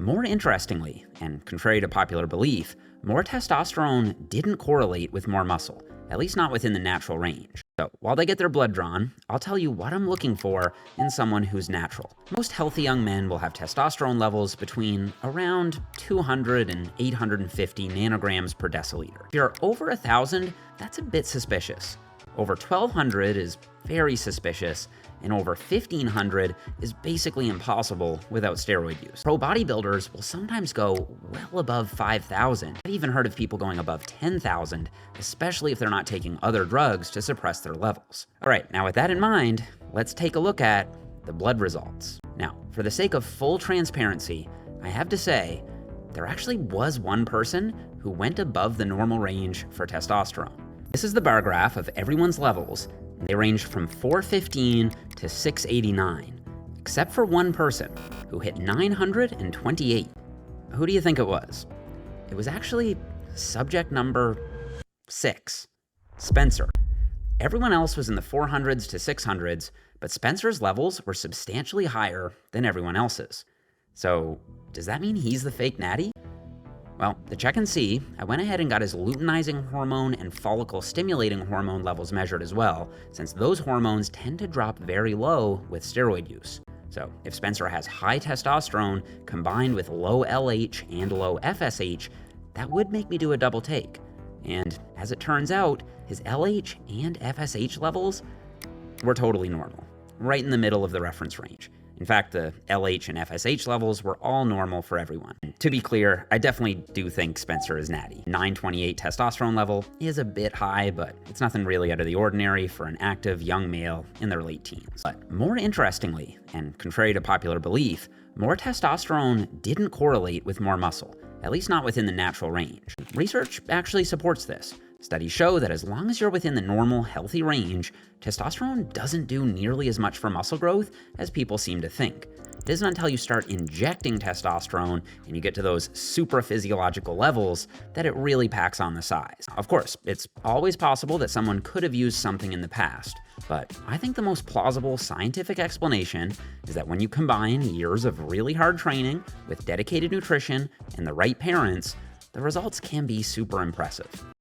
more interestingly, and contrary to popular belief, more testosterone didn't correlate with more muscle, at least not within the natural range. So while they get their blood drawn, I'll tell you what I'm looking for in someone who's natural. Most healthy young men will have testosterone levels between around 200 and 850 nanograms per deciliter. If you're over 1,000, that's a bit suspicious. Over 1,200 is very suspicious, and over 1,500 is basically impossible without steroid use. Pro bodybuilders will sometimes go well above 5,000. I've even heard of people going above 10,000, especially if they're not taking other drugs to suppress their levels. All right, now with that in mind, let's take a look at the blood results. Now, for the sake of full transparency, I have to say, there actually was one person who went above the normal range for testosterone. This is the bar graph of everyone's levels. They ranged from 415 to 689, except for one person who hit 928. Who do you think it was? It was actually subject number 6, Spencer. Everyone else was in the 400s to 600s, but Spencer's levels were substantially higher than everyone else's. So, does that mean he's the fake natty? Well, to check and see, I went ahead and got his luteinizing hormone and follicle-stimulating hormone levels measured as well, since those hormones tend to drop very low with steroid use. So if Spencer has high testosterone combined with low LH and low FSH, that would make me do a double take. And as it turns out, his LH and FSH levels were totally normal, right in the middle of the reference range. In fact, the LH and FSH levels were all normal for everyone. To be clear, I definitely do think Spencer is natty. 928 testosterone level is a bit high, but it's nothing really out of the ordinary for an active young male in their late teens. But more interestingly, and contrary to popular belief, more testosterone didn't correlate with more muscle, at least not within the natural range. Research actually supports this. Studies show that as long as you're within the normal, healthy range, testosterone doesn't do nearly as much for muscle growth as people seem to think. It isn't until you start injecting testosterone and you get to those supraphysiological levels that it really packs on the size. Of course, it's always possible that someone could have used something in the past, but I think the most plausible scientific explanation is that when you combine years of really hard training with dedicated nutrition and the right parents, the results can be super impressive.